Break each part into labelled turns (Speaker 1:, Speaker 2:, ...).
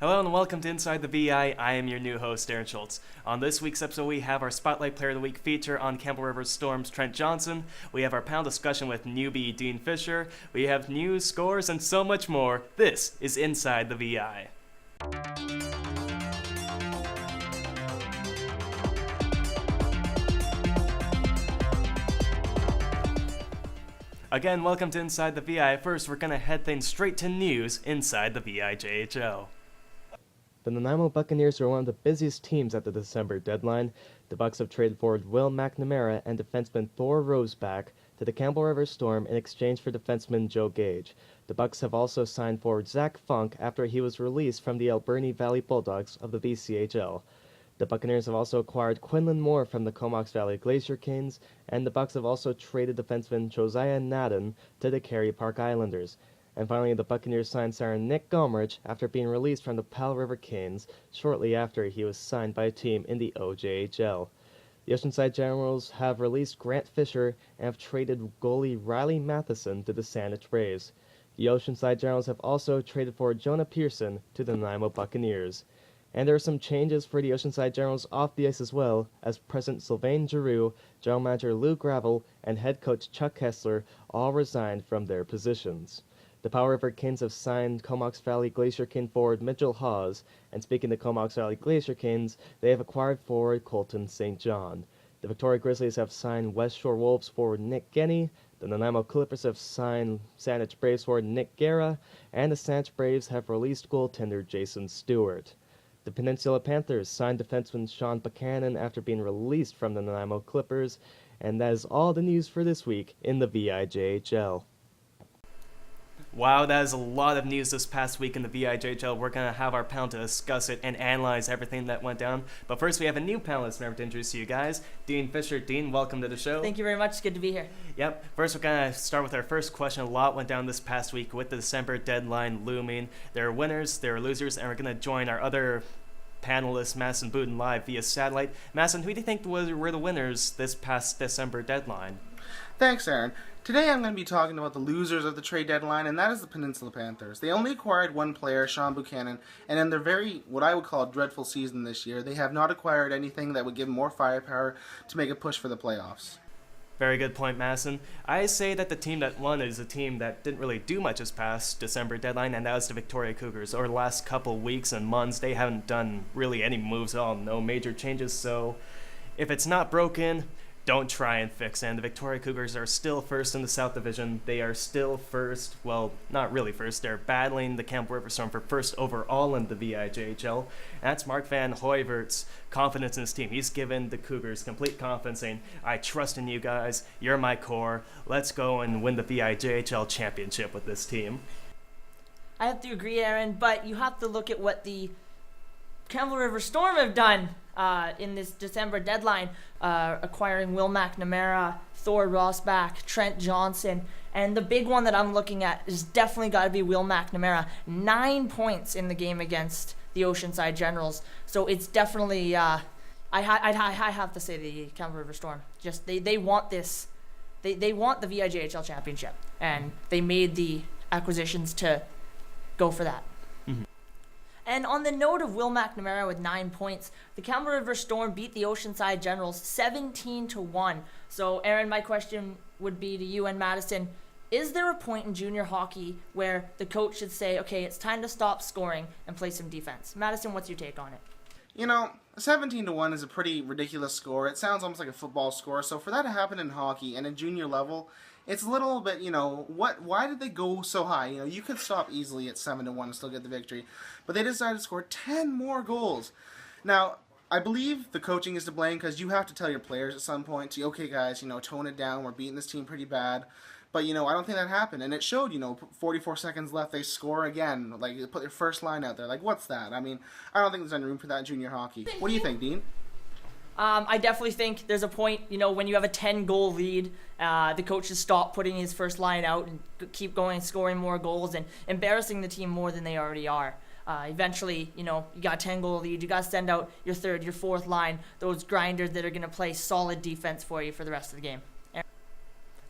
Speaker 1: Hello and welcome to Inside the VI. I am your new host, Aaron Schultz. On this week's episode, we have our Spotlight Player of the Week feature on Campbell River Storm's Trent Johnson. We have our panel discussion with newbie Dean Fisher. We have news, scores, and so much more. This is Inside the VI. Again, welcome to Inside the VI. First, we're going to head things straight to news inside the VIJHL.
Speaker 2: The Nanaimo Buccaneers are one of the busiest teams at the December deadline. The Bucs have traded forward Will McNamara and defenseman Thor Roseback to the Campbell River Storm in exchange for defenseman Joe Gage. The Bucs have also signed forward Zach Funk after he was released from the Alberni Valley Bulldogs of the VCHL. The Buccaneers have also acquired Quinlan Moore from the Comox Valley Glacier Kings, and the Bucs have also traded defenseman Josiah Nadden to the Cary Park Islanders. And finally, the Buccaneers signed center Nick Gomrich after being released from the Powell River Canes shortly after he was signed by a team in the OJHL. The Oceanside Generals have released Grant Fisher and have traded goalie Riley Matheson to the Saanich Braves. The Oceanside Generals have also traded for Jonah Pearson to the Nanaimo Buccaneers. And there are some changes for the Oceanside Generals off the ice as well, as President Sylvain Giroux, General Manager Lou Gravel, and Head Coach Chuck Kessler all resigned from their positions. The Powell River Canes have signed Comox Valley Glacier King forward Mitchell Hawes, and speaking of Comox Valley Glacier Kings, they have acquired forward Colton St. John. The Victoria Grizzlies have signed West Shore Wolves forward Nick Genny, the Nanaimo Clippers have signed Saanich Braves forward Nick Guerra, and the Saanich Braves have released goaltender Jason Stewart. The Peninsula Panthers signed defenseman Sean Buchanan after being released from the Nanaimo Clippers, and that is all the news for this week in the VIJHL.
Speaker 1: Wow, that is a lot of news this past week in the VIJHL. We're going to have our panel to discuss it and analyze everything that went down. But first, we have a new panelist member to introduce to you guys, Dean Fisher. Dean, welcome to the show.
Speaker 3: Thank you very much. It's good to be here.
Speaker 1: Yep. First, we're going to start with our first question. A lot went down this past week with the December deadline looming. There are winners, there are losers, and we're going to join our other panelists, Madison Buden, live via satellite. Madison, who do you think were the winners this past December deadline?
Speaker 4: Thanks, Aaron. Today I'm going to be talking about the losers of the trade deadline, and that is the Peninsula Panthers. They only acquired one player, Sean Buchanan, and in their what I would call, dreadful season this year, they have not acquired anything that would give them more firepower to make a push for the playoffs.
Speaker 1: Very good point, Madison. I say that the team that won is a team that didn't really do much this past December deadline, and that was the Victoria Cougars. Over the last couple weeks and months, they haven't done really any moves at all, no major changes, so if it's not broken, don't try and fix it. And the Victoria Cougars are still first in the South Division. They are still first, well, not really first. They're battling the Campbell River Storm for first overall in the VIJHL. That's Mark Van Hooivert's confidence in his team. He's given the Cougars complete confidence, saying, I trust in you guys. You're my core. Let's go and win the VIJHL championship with this team.
Speaker 3: I have to agree, Aaron, but you have to look at what the Campbell River Storm have done in this December deadline, acquiring Will McNamara, Thor Roseback, Trent Johnson, and the big one that I'm looking at is definitely got to be Will McNamara. 9 points in the game against the Oceanside Generals, so it's definitely I have to say the Campbell River Storm. Just they want this, they want the VIJHL championship, and they made the acquisitions to go for that. And on the note of Will McNamara with 9 points, the Campbell River Storm beat the Oceanside Generals 17-1. So, Aaron, my question would be to you and Madison, is there a point in junior hockey where the coach should say, okay, it's time to stop scoring and play some defense? Madison, what's your take on it?
Speaker 4: You know, 17-1 is a pretty ridiculous score. It sounds almost like a football score. So for that to happen in hockey and in junior level, it's a little bit, why did they go so high? You could stop easily at 7-1 and still get the victory. But they decided to score 10 more goals. Now, I believe the coaching is to blame because you have to tell your players at some point, to, okay, guys, tone it down. We're beating this team pretty bad. But, I don't think that happened. And it showed, 44 seconds left, they score again. Like, they put their first line out there. Like, what's that? I mean, I don't think there's any room for that in junior hockey. What do you think, Dean?
Speaker 3: I definitely think there's a point, when you have a 10-goal lead, the coach should stop putting his first line out and keep going, scoring more goals, and embarrassing the team more than they already are. Eventually, you got a 10-goal lead, you got to send out your third, your fourth line, those grinders that are going to play solid defense for you for the rest of the game.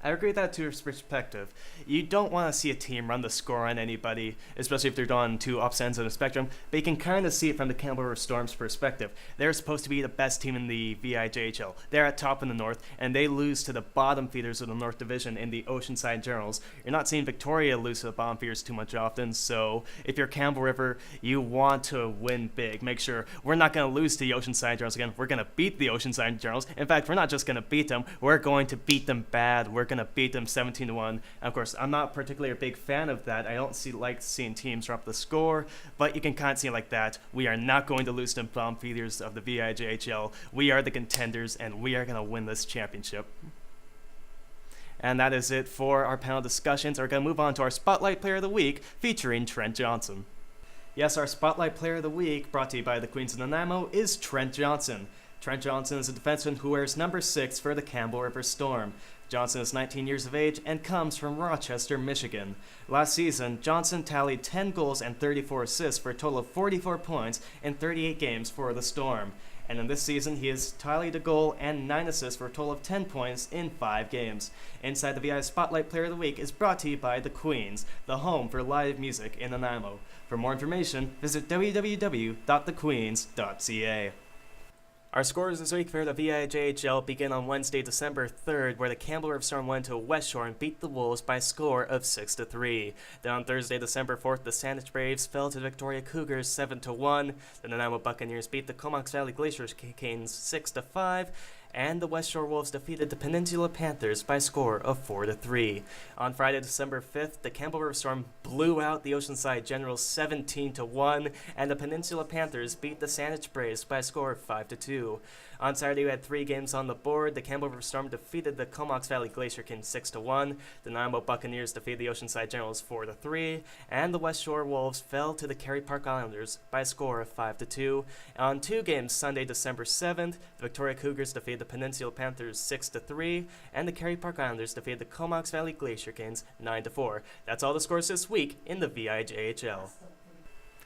Speaker 1: I agree with that to his perspective. You don't want to see a team run the score on anybody, especially if they're on two opposite ends of the spectrum, but you can kind of see it from the Campbell River Storm's perspective. They're supposed to be the best team in the VIJHL. They're at top in the North, and they lose to the bottom feeders of the North Division in the Oceanside Generals. You're not seeing Victoria lose to the bottom feeders too much often, so if you're Campbell River, you want to win big. Make sure we're not going to lose to the Oceanside Generals again. We're going to beat the Oceanside Generals. In fact, we're not just going to beat them, we're going to beat them bad. We're going to beat them 17-1. And of course, I'm not particularly a big fan of that. I don't like seeing teams drop the score, but you can kind of see it like that. We are not going to lose to bottom feeders of the VIJHL. We are the contenders, and we are going to win this championship. And that is it for our panel discussions. We're going to move on to our Spotlight Player of the Week, featuring Trent Johnson. Yes, our Spotlight Player of the Week, brought to you by the Queens of Nanaimo, is Trent Johnson. Trent Johnson is a defenseman who wears number 6 for the Campbell River Storm. Johnson is 19 years of age and comes from Rochester, Michigan. Last season, Johnson tallied 10 goals and 34 assists for a total of 44 points in 38 games for the Storm. And in this season, he has tallied a goal and 9 assists for a total of 10 points in 5 games. Inside the VI Spotlight Player of the Week is brought to you by the Queens, the home for live music in Nanaimo. For more information, visit www.thequeens.ca. Our scores this week for the VIJHL begin on Wednesday, December 3rd, where the Campbell River Storm went to West Shore and beat the Wolves by a score of 6-3. Then on Thursday, December 4th, the Saanich Braves fell to the Victoria Cougars 7-1. The Nanaimo Buccaneers beat the Comox Valley Glacier Canes 6-5. And the West Shore Wolves defeated the Peninsula Panthers by a score of 4-3. On Friday, December 5th, the Campbell River Storm blew out the Oceanside Generals 17-1, and the Peninsula Panthers beat the Saanich Braves by a score of 5-2. On Saturday, we had 3 games on the board. The Campbell River Storm defeated the Comox Valley Glacier Kings 6-1. The Nanaimo Buccaneers defeated the Oceanside Generals 4-3, and the West Shore Wolves fell to the Kerry Park Islanders by a score of 5-2. On 2 games, Sunday, December 7th, the Victoria Cougars defeated the Peninsula Panthers 6-3, and the Kerry Park Islanders defeated the Comox Valley Glacier Kings 9-4. That's all the scores this week in the VIJHL.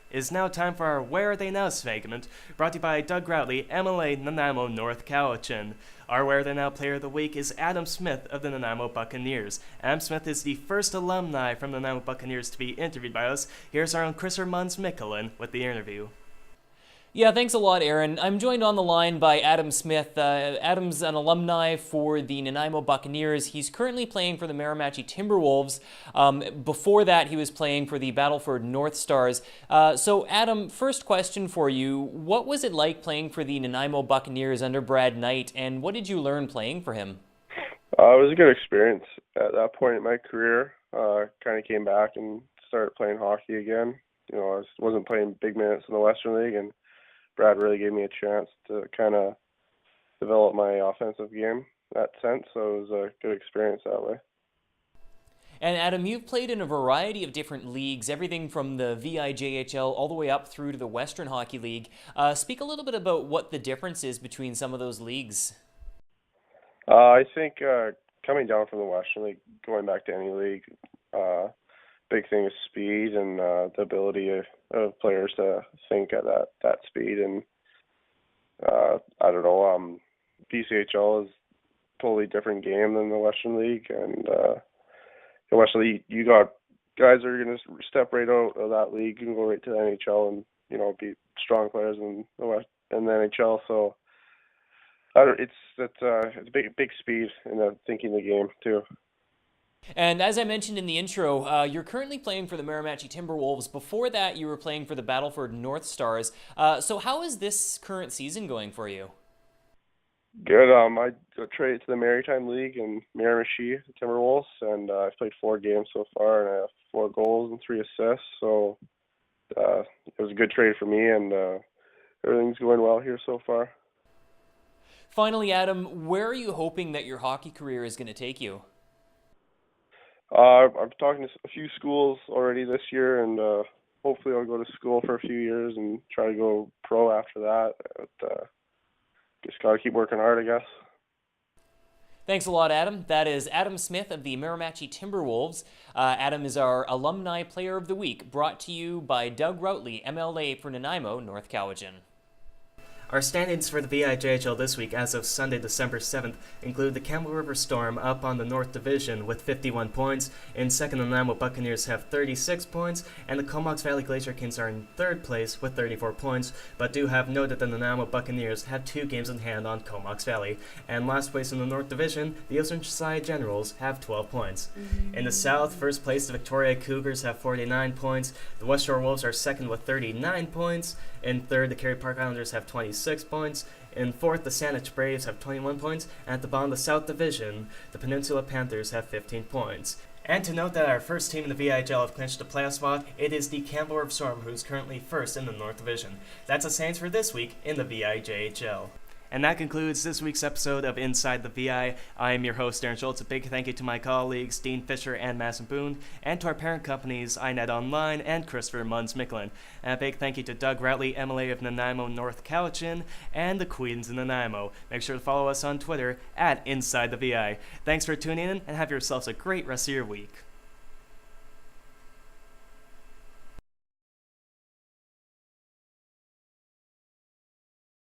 Speaker 1: It is now time for our Where Are They Now segment, brought to you by Doug Routley, MLA Nanaimo North Cowichan. Our Where Are They Now Player of the Week is Adam Smith of the Nanaimo Buccaneers. Adam Smith is the first alumni from the Nanaimo Buccaneers to be interviewed by us. Here's our own Christopher Munns-Mikkelin with the interview.
Speaker 5: Yeah, thanks a lot, Aaron. I'm joined on the line by Adam Smith. Adam's an alumni for the Nanaimo Buccaneers. He's currently playing for the Miramichi Timberwolves. Before that, he was playing for the Battleford North Stars. So, Adam, first question for you. What was it like playing for the Nanaimo Buccaneers under Brad Knight, and what did you learn playing for him?
Speaker 6: It was a good experience. At that point in my career, kind of came back and started playing hockey again. You know, I wasn't playing big minutes in the Western League, and Brad really gave me a chance to kind of develop my offensive game in that sense, so it was a good experience that way.
Speaker 5: And Adam, you've played in a variety of different leagues, everything from the VIJHL all the way up through to the Western Hockey League. Speak a little bit about what the difference is between some of those leagues.
Speaker 6: I think coming down from the Western League, going back to any league, big thing is speed and the ability of players to think at that speed. And I don't know, VCHL is a totally different game than the Western League. And the Western League, you got guys that are going to step right out of that league and go right to the NHL and, you know, be strong players in the NHL. So it's big speed in thinking the game too.
Speaker 5: And as I mentioned in the intro, you're currently playing for the Miramichi Timberwolves. Before that, you were playing for the Battleford North Stars. So how is this current season going for you?
Speaker 6: Good. I traded to the Maritime League in Miramichi Timberwolves, and I've played 4 games so far, and I have 4 goals and 3 assists. So it was a good trade for me, and everything's going well here so far.
Speaker 5: Finally, Adam, where are you hoping that your hockey career is going to take you?
Speaker 6: I'm talking to a few schools already this year, and hopefully I'll go to school for a few years and try to go pro after that. But, just got to keep working hard, I guess.
Speaker 5: Thanks a lot, Adam. That is Adam Smith of the Miramichi Timberwolves. Adam is our Alumni Player of the Week, brought to you by Doug Routley, MLA for Nanaimo, North Cowichan.
Speaker 1: Our standings for the VIJHL this week as of Sunday, December 7th, include the Campbell River Storm up on the North Division with 51 points. In second, the Nanaimo Buccaneers have 36 points, and the Comox Valley Glacier Kings are in third place with 34 points, but do have note that the Nanaimo Buccaneers have 2 games in hand on Comox Valley. And last place in the North Division, the Oceanside Generals have 12 points. In the South, first place, the Victoria Cougars have 49 points. The West Shore Wolves are second with 39 points. In third, the Kerry Park Islanders have 26 points. In fourth, the Saanich Braves have 21 points. And at the bottom of the South Division, the Peninsula Panthers have 15 points. And to note that our first team in the VIJHL have clinched a playoff spot, it is the Campbell River Storm, who's currently first in the North Division. That's the standings for this week in the VIJHL. And that concludes this week's episode of Inside the VI. I am your host, Aaron Schultz. A big thank you to my colleagues, Dean Fisher and Madison Boone, and to our parent companies, iNet Online and Christopher Munns-Micklin. And a big thank you to Doug Routley, MLA of Nanaimo North Cowichan, and the Queens of Nanaimo. Make sure to follow us on Twitter at Inside the VI. Thanks for tuning in, and have yourselves a great rest of your week.